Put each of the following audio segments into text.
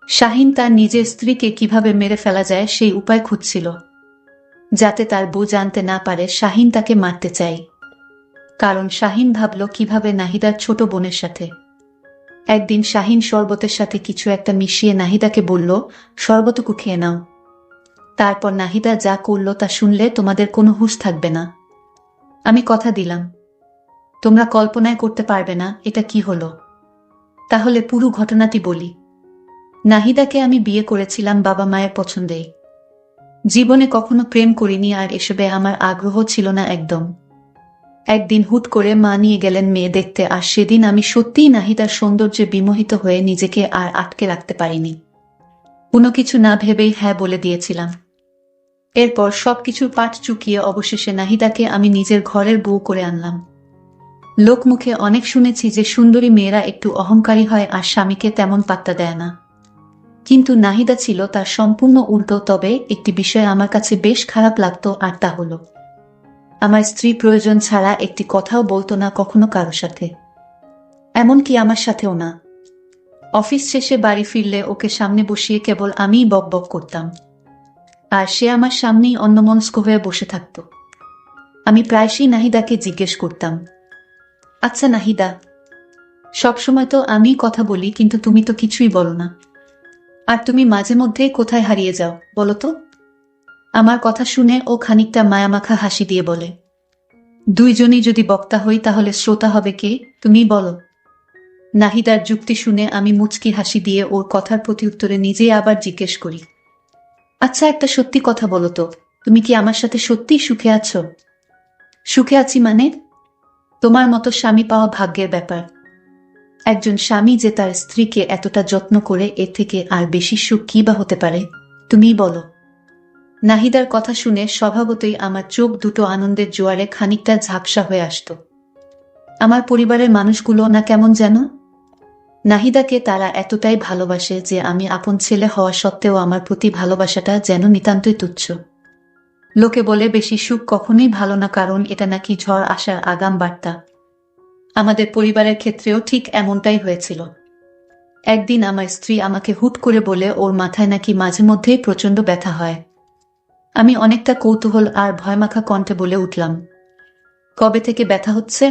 শাহিন তার নিজের স্ত্রীকে কিভাবে মেরে ফেলা যায় সেই উপায় খুঁজছিল, যাতে তার বউ জানতে না পারে শাহিন তাকে মারতে চায়। কারণ শাহিন ভাবল কিভাবে নাহিদার ছোট বোনের সাথে। একদিন শাহিন শরবতের সাথে কিছু একটা মিশিয়ে নাহিদাকে বলল, শরবতটুকু খেয়ে নাও। তারপর নাহিদা যা করল তা শুনলে তোমাদের কোনো হুঁশ থাকবে না। আমি কথা দিলাম, তোমরা কল্পনায় করতে পারবে না এটা কি হলো। তাহলে পুরো ঘটনাটি বলি। নাহিদাকে আমি বিয়ে করেছিলাম বাবা মায়ের পছন্দেই। জীবনে কখনো প্রেম করিনি, আর এসবে আমার আগ্রহ ছিল না একদম। একদিন হুট করে মা নিয়ে গেলেন মেয়ে দেখতে, আর সেদিন আমি সত্যিই নাহিদার সৌন্দর্যে বিমোহিত হয়ে নিজেকে আর আটকে রাখতে পারিনি। কোনো কিছু না ভেবেই হ্যাঁ বলে দিয়েছিলাম। এরপর সবকিছুর পাট চুকিয়ে অবশেষে নাহিদাকে আমি নিজের ঘরের বউ করে আনলাম। লোকমুখে অনেক শুনেছি যে সুন্দরী মেয়েরা একটু অহংকারী হয় আর স্বামীকে তেমন পাত্তা দেয় না, কিন্তু নাহিদা ছিল তার সম্পূর্ণ উল্টো। তবে একটি বিষয় আমার কাছে বেশ খারাপ লাগতো, আর তা হলো আমার স্ত্রী প্রয়োজন ছাড়া একটি কথাও বলতো না কখনো কারো সাথে, এমনকি আমার সাথেও না। অফিস শেষে বাড়ি ফিরলে ওকে সামনে বসিয়ে কেবল আমিই বক বক করতাম, আর সে আমার সামনেই অন্যমনস্ক হয়ে বসে থাকত। আমি প্রায়শই নাহিদাকে জিজ্ঞেস করতাম, আচ্ছা নাহিদা, সবসময় তো আমিই কথা বলি, কিন্তু তুমি তো কিছুই বলো না, আর তুমি মাঝে মধ্যেই কোথায় হারিয়ে যাও বলো তো। আমার কথা শুনে ও খানিকটা মায়ামাখা হাসি দিয়ে বলে, দুইজনই যদি বক্তা হই তাহলে শ্রোতা হবে কে, তুমিই বলো। নাহিদার যুক্তি শুনে আমি মুচকি হাসি দিয়ে ওর কথার প্রতি উত্তরে নিজেই আবার জিজ্ঞেস করি, আচ্ছা একটা সত্যি কথা বলো তো, তুমি কি আমার সাথে সত্যিই সুখে আছো? সুখে আছি মানে? তোমার মতো স্বামী পাওয়া ভাগ্যের ব্যাপার। একজন স্বামী যে তার স্ত্রীকে এতটা যত্ন করে, এর থেকে আর বেশি সুখ কি বা হতে পারে, তুমিই বলো। নাহিদার কথা শুনে স্বভাবতই আমার চোখ দুটো আনন্দের জোয়ারে খানিকটা ঝাপসা হয়ে আসত। আমার পরিবারের মানুষগুলো না কেমন যেন। নাহিদাকে তারা এতটাই ভালোবাসে যে আমি আপন ছেলে হওয়া সত্ত্বেও আমার প্রতি ভালোবাসাটা যেন নিতান্তই তুচ্ছ। লোকে বলে বেশি সুখ কখনোই ভালো না, কারণ এটা নাকি ঝড় আসার আগাম বার্তা। আমাদের পরিবারের ক্ষেত্রেও ঠিক এমনটাই হয়েছিল। একদিন আমার স্ত্রী আমাকে হুট করে বলে ওর মাথায় নাকি মাঝে মধ্যেই প্রচণ্ড ব্যথা হয়। আমি অনেকটা কৌতূহল আর ভয়মাখা কণ্ঠে বলে উঠলাম, কবে থেকে ব্যথা হচ্ছে?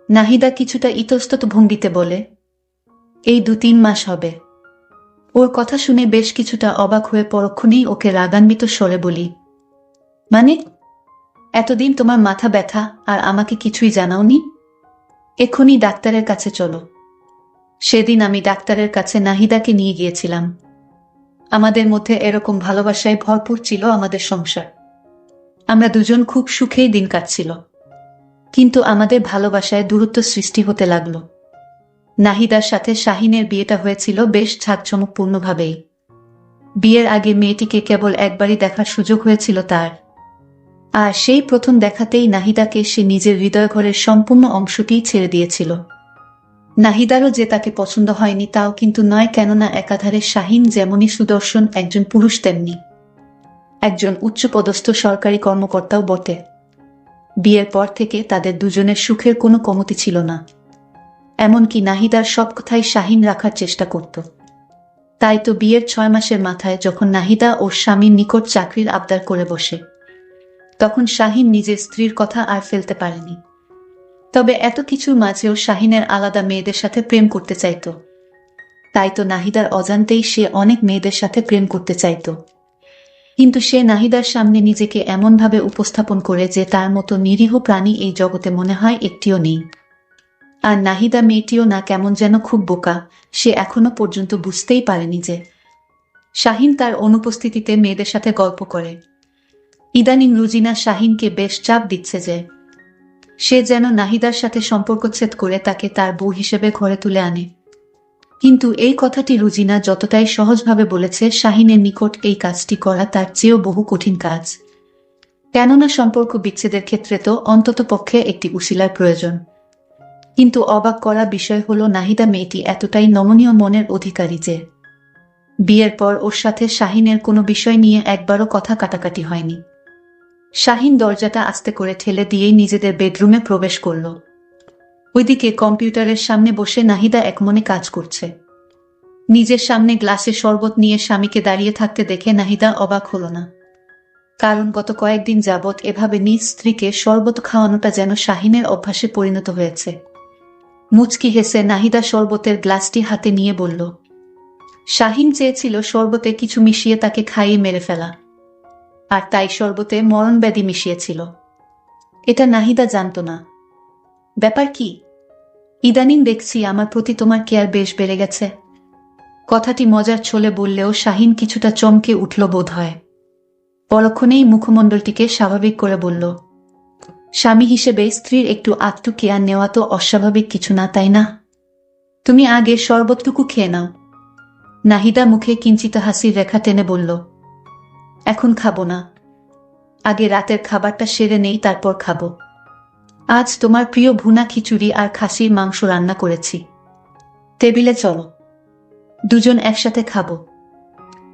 নাহিদা কিছুটা ইতস্তত ভঙ্গিতে বলে, এই 2-3 মাস হবে। ওর কথা শুনে বেশ কিছুটা অবাক হয়ে পরক্ষণেই ওকে রাগান্বিত স্বরে বলি, মানে এতদিন তোমার মাথা ব্যথা আর আমাকে কিছুই জানাওনি? এক্ষুনি ডাক্তারের কাছে চলো। সেদিন আমি ডাক্তারের কাছে নাহিদাকে নিয়ে গিয়েছিলাম। আমাদের মধ্যে এরকম ভালোবাসায় ভরপুর ছিল আমাদের সংসার। আমরা দুজন খুব সুখেই দিন কাটছিল, কিন্তু আমাদের ভালোবাসায় দূরত্ব সৃষ্টি হতে লাগলো। নাহিদার সাথে শাহিনের বিয়েটা হয়েছিল বেশ জাঁকজমকপূর্ণভাবেই। বিয়ের আগে মেয়েটিকে কেবল একবারই দেখার সুযোগ হয়েছিল তার, আর সেই প্রথম দেখাতেই নাহিদাকে সে নিজের হৃদয়ঘরের সম্পূর্ণ অংশটিই ছেড়ে দিয়েছিল। নাহিদারও যে তাকে পছন্দ হয়নি তাও কিন্তু নয়, কেননা একাধারে শাহিন যেমনই সুদর্শন একজন পুরুষ, তেমনি একজন উচ্চপদস্থ সরকারি কর্মকর্তাও বটে। বিয়ের পর থেকে তাদের দুজনের সুখের কোনো কমতি ছিল না। এমনকি নাহিদার সব কথাই শাহিন রাখার চেষ্টা করত। তাই তো বিয়ের 6 মাসের মাথায় যখন নাহিদা ওর স্বামীর নিকট চাকরির আবদার করে বসে, তখন শাহিন নিজের স্ত্রীর কথা আর ফেলতে পারেনি। তবে এত কিছুর মাঝেও শাহিনের আলাদা মেয়েদের সাথে প্রেম করতে চাইত। তাই তো নাহিদার অজান্তেই সে অনেক মেয়েদের সাথে প্রেম করতে চাইত, কিন্তু সে নাহিদার সামনে নিজেকে এমনভাবে উপস্থাপন করে যে তার মতো নিরীহ প্রাণী এই জগতে মনে হয় একটিও নেই। আর নাহিদা মেয়েটিও না কেমন যেন খুব বোকা, সে এখনো পর্যন্ত বুঝতেই পারেনি যে শাহিন তার অনুপস্থিতিতে মেয়েদের সাথে গল্প করে। ইদানিং রুজিনা শাহিনকে বেশ চাপ দিচ্ছে যে সে যেন নাহিদার সাথে সম্পর্কচ্ছেদ করে তাকে তার বউ হিসেবে ঘরে তুলে আনে। কিন্তু এই কথাটি রুজিনা যতটাই সহজভাবে বলেছে, শাহিনের নিকট এই কাজটি করা তার চেয়েও বহু কঠিন কাজ। কেননা সম্পর্ক বিচ্ছেদের ক্ষেত্রে তো অন্তত পক্ষে একটি উশিলার প্রয়োজন। কিন্তু অবাক করা বিষয় হলো নাহিদা মেয়েটি এতটাই নমনীয় মনের অধিকারী যে বিয়ের পর ওর সাথে শাহিনের কোনো বিষয় নিয়ে একবারও কথা কাটাকাটি হয়নি। শাহিন দরজাটা আস্তে করে ঠেলে দিয়েই নিজেদের বেডরুমে প্রবেশ করল। ওইদিকে কম্পিউটারের সামনে বসে নাহিদা একমনে কাজ করছে। নিজের সামনে গ্লাসে শরবত নিয়ে স্বামীকে দাঁড়িয়ে থাকতে দেখে নাহিদা অবাক হল না। কারণ গত কয়েকদিন যাবৎ এভাবে নিজ স্ত্রীকে শরবত খাওয়ানোটা যেন শাহিনের অভ্যাসে পরিণত হয়েছে। মুচকি হেসে নাহিদা শরবতের গ্লাসটি হাতে নিয়ে বলল, শাহিন চেয়েছিল শরবতে কিছু মিশিয়ে তাকে খাইয়ে মেরে ফেলা, আর তাই শরবতে মরণব্যাধি মিশিয়েছিল। এটা নাহিদা জানত না। ব্যাপার কি? ইদানিং দেখছি আমার প্রতি তোমার কেয়ার বেশ বেড়ে গেছে। কথাটি মজার ছলে বললেও শাহিন কিছুটা চমকে উঠল বোধ হয়। পরক্ষণেই মুখমণ্ডলটিকে স্বাভাবিক করে বলল, স্বামী হিসেবে স্ত্রীর একটু আত্মু কেয়ার নেওয়া তো অস্বাভাবিক কিছু না, তাই না? তুমি আগে শরবতটুকু খেয়ে নাও। নাহিদা মুখে কিঞ্চিত হাসির রেখা টেনে বলল, এখন খাবো না, আগে রাতের খাবারটা সেরে নেই, তারপর খাবো। আজ তোমার প্রিয় ভুনা খিচুড়ি আর খাসির মাংস রান্না করেছি। টেবিলে চলো, দুজন একসাথে খাবো।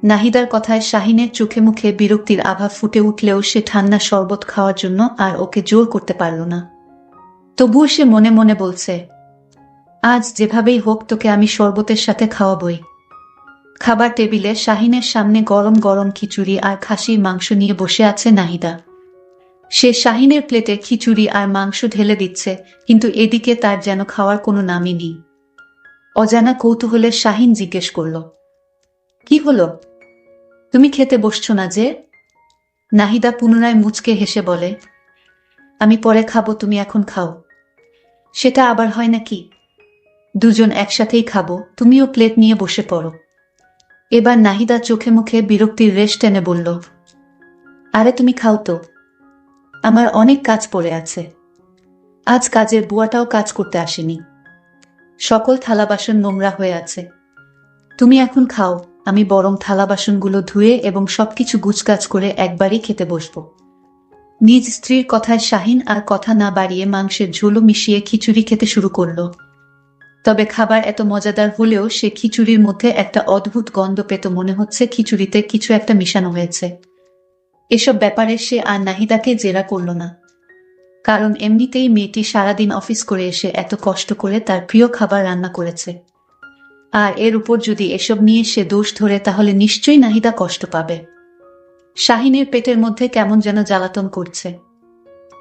নাহিদার কথায় শাহিনের চোখে মুখে বিরক্তির আভা ফুটে উঠলেও সে ঠান্ডা শরবত খাওয়ার জন্য আর ওকে জোর করতে পারল না। তবুও সে মনে মনে বলছে, আজ যেভাবেই হোক তোকে আমি শরবতের সাথে খাওয়াবই। খাবার টেবিলে শাহিনের সামনে গরম গরম খিচুড়ি আর খাসির মাংস নিয়ে বসে আছে নাহিদা। সে শাহিনের প্লেটে খিচুড়ি আর মাংস ঢেলে দিচ্ছে, কিন্তু এদিকে তার যেন খাওয়ার কোনো নামই নেই। অজানা কৌতূহলে শাহিন জিজ্ঞেস করল, কি হলো, তুমি খেতে বসছো না যে? নাহিদা পুনরায় মুচকে হেসে বলে, আমি পরে খাবো, তুমি এখন খাও। সেটা আবার হয় নাকি? দুজন একসাথেই খাবো, তুমিও প্লেট নিয়ে বসে পড়ো। এবার নাহিদা চোখে মুখে বিরক্তির রেশ টেনে বলল, আরে তুমি খাও তো, আমার অনেক কাজ পড়ে আছে। আজ কাজের বুয়াটাও কাজ করতে আসেনি, সকল থালা বাসন নোংরা হয়ে আছে। তুমি এখন খাও, আমি বরং থালা বাসনগুলো ধুয়ে এবং সবকিছু গুছগাছ করে একবারই খেতে বসবো। নিজ স্ত্রীর কথায় শাহিন আর কথা না বাড়িয়ে মাংসের ঝোলও মিশিয়ে খিচুড়ি খেতে শুরু করল। তবে খাবার এত মজাদার হলেও সে খিচুড়ির মধ্যে একটা অদ্ভুত গন্ধ পেত, মনে হচ্ছে খিচুড়িতে কিছু একটা মিশানো হয়েছে। এসব ব্যাপারে সে আর নাহিদাকে জেরা করল না, কারণ এমনিতেই মেয়েটি সারাদিন অফিস করে এসে এত কষ্ট করে তার প্রিয় খাবার রান্না করেছে, আর এর উপর যদি এসব নিয়ে সে দোষ ধরে তাহলে নিশ্চয়ই নাহিদা কষ্ট পাবে। শাহিনের পেটের মধ্যে কেমন যেন জ্বালাতন করছে।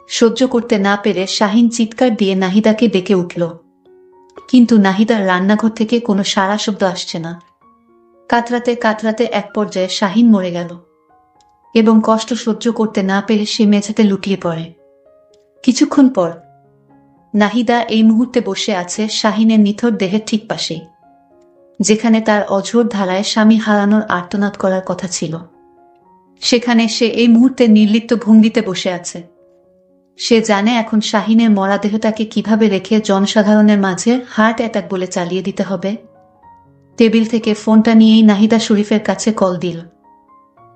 সহ্য করতে না পেরে শাহিন চিৎকার দিয়ে নাহিদাকে ডেকে উঠল, কিন্তু নাহিদার রান্নাঘর থেকে কোনো সাড়া শব্দ আসছে না। কাতরাতে কাতরাতে এক পর্যায়ে শাহিন মরে গেল এবং কষ্ট সহ্য করতে না পেরে সে মেঝেতে লুটিয়ে পড়ে। কিছুক্ষণ পর নাহিদা এই মুহূর্তে বসে আছে শাহিনের নিথর দেহের ঠিক পাশেই, যেখানে তার অঝোর ধারায় স্বামী হারানোর আর্তনাদ করার কথা ছিল। সেখানে সে এই মুহূর্তে নির্লিপ্ত ভঙ্গিতে বসে আছে। সে জানে এখন শাহিনের মরা দেহটাকে কিভাবে রেখে জনসাধারণের মাঝে হার্ট অ্যাটাক বলে চালিয়ে দিতে হবে। টেবিল থেকে ফোনটা নিয়েই নাহিদা শরীফের কাছে কল দিল।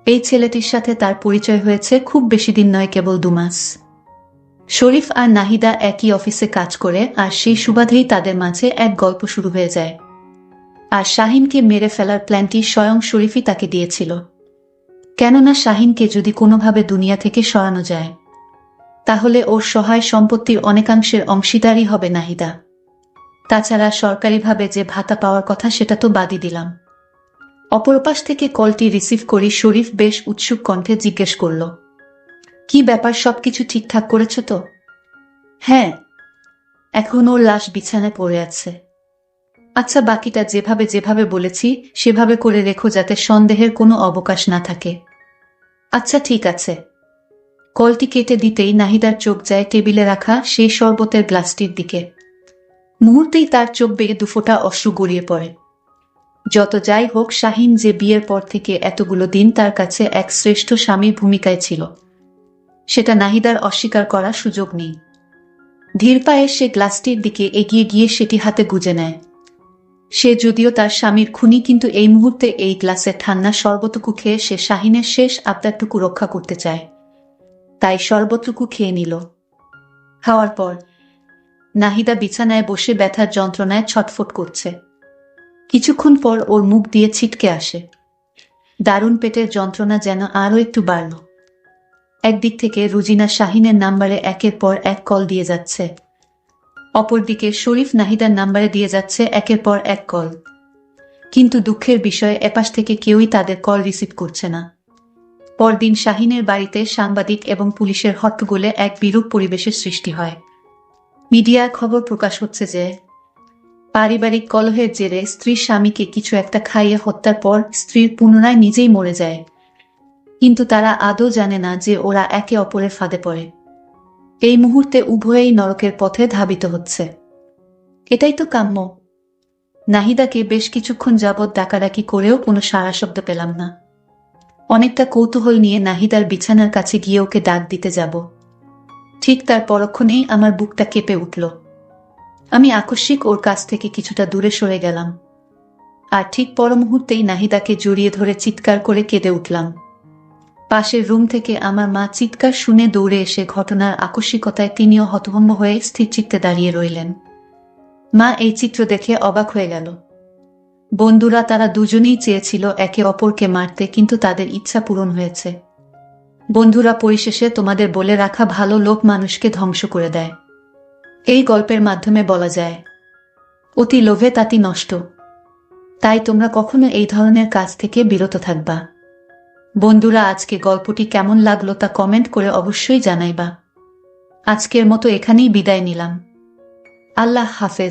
এই ছেলেটির সাথে তার পরিচয় হয়েছে খুব বেশি দিন নয়, কেবল 2 মাস। শরীফ আর নাহিদা একই অফিসে কাজ করে, আর সেই সুবাদেই তাদের মাঝে এক গল্প শুরু হয়ে যায়। আর শাহিনকে মেরে ফেলার প্ল্যানটি স্বয়ং শরীফই তাকে দিয়েছিল, কেননা শাহিনকে যদি কোনোভাবে দুনিয়া থেকে সরানো যায় তাহলে ওর সহায় সম্পত্তির অনেকাংশের অংশীদারই হবে নাহিদা। তাছাড়া সরকারিভাবে যে ভাতা পাওয়ার কথা সেটা তো বাদই দিলাম। অপরপাশ থেকে কলটি রিসিভ করি শরীফ বেশ উৎসুক কণ্ঠে জিজ্ঞেস করল, কি ব্যাপার, সবকিছু ঠিকঠাক করেছ তো? হ্যাঁ, এখন ওর লাশ বিছানায় পড়ে আছে। আচ্ছা, বাকিটা যেভাবে যেভাবে বলেছি সেভাবে করে রেখো, যাতে সন্দেহের কোনো অবকাশ না থাকে। আচ্ছা ঠিক আছে। কলটি কেটে দিতেই নাহিদার চোখ যায় টেবিলে রাখা সেই শরবতের গ্লাসটির দিকে। মুহূর্তেই তার চোখ বেয়ে 2 ফোঁটা অশ্রু গড়িয়ে পড়ে। যত যাই হোক, শাহিন যে বিয়ের পর থেকে এতগুলো দিন তার কাছে এক শ্রেষ্ঠ স্বামীর ভূমিকায় ছিল, সেটা নাহিদার অস্বীকার করার সুযোগ নেই। ধীর পায়ে সে গ্লাসটির দিকে এগিয়ে গিয়ে সেটি হাতে গুজে নেয়। সে যদিও তার স্বামীর খুনি, কিন্তু এই মুহূর্তে এই গ্লাসে ঠান্ডা শরবতটুকু খেয়ে সে শাহিনের শেষ আবদারটুকু রক্ষা করতে চায়, তাই শরবতটুকু খেয়ে নিল। খাওয়ার পর নাহিদা বিছানায় বসে ব্যথার যন্ত্রণায় ছটফট করছে। কিছুক্ষণ পর ওর মুখ দিয়ে ছিটকে আসে। দারুণ পেটের যন্ত্রণা যেন আরও একটু বাড়ল। একদিক থেকে রুজিনা শাহিনের নাম্বারে একের পর এক কল দিয়ে যাচ্ছে, অপরদিকে শরীফ নাহিদার নাম্বারে দিয়ে যাচ্ছে একের পর এক কল। কিন্তু দুঃখের বিষয় এপাশ থেকে কেউই তাদের কল রিসিভ করছে না। পরদিন শাহিনের বাড়িতে সাংবাদিক এবং পুলিশের হট্টগোলে এক বিরূপ পরিবেশের সৃষ্টি হয়। মিডিয়ায় খবর প্রকাশ হচ্ছে যে পারিবারিক কলহের জেরে স্ত্রীর স্বামীকে কিছু একটা খাইয়ে হত্যার পর স্ত্রীর পুনরায় নিজেই মরে যায়। কিন্তু তারা আদৌ জানে না যে ওরা একে অপরের ফাঁদে পড়ে। এই মুহূর্তে উভয়েই নরকের পথে ধাবিত হচ্ছে। এটাই তো কাম্য। নাহিদাকে বেশ কিছুক্ষণ যাবৎ ডাকাডাকি করেও কোনো সাড়া শব্দ পেলাম না। অনেকটা কৌতূহল নিয়ে নাহিদার বিছানার কাছে গিয়ে ওকে ডাক দিতে যাব, ঠিক তার পরক্ষণেই আমার বুকটা কেঁপে উঠল। আমি আকস্মিক ওর কাছ থেকে কিছুটা দূরে সরে গেলাম, আর ঠিক পর মুহূর্তেই নাহিদাকে জড়িয়ে ধরে চিৎকার করে কেঁদে উঠলাম। পাশের রুম থেকে আমার মা চিৎকার শুনে দৌড়ে এসে ঘটনার আকস্মিকতায় তিনিও হতভম্ব হয়ে স্থিরচিত্তে দাঁড়িয়ে রইলেন। মা এই চিত্র দেখে অবাক হয়ে গেল। বন্ধুরা তারা দুজনেই চেয়েছিল একে অপরকে মারতে, কিন্তু তাদের ইচ্ছা পূরণ হয়েছে। বন্ধুরা, পরিশেষে তোমাদের বলে রাখা ভালো লোক মানুষকে ধ্বংস করে দেয়। এই গল্পের মাধ্যমে বলা যায়, অতি লোভে তাতি নষ্ট। তাই তোমরা কখনো এই ধরনের কাজ থেকে বিরত থাকবা। বন্ধুরা, আজকে গল্পটি কেমন লাগলো তা কমেন্ট করে অবশ্যই জানাইবা। আজকের মতো এখানেই বিদায় নিলাম। আল্লাহ হাফেজ।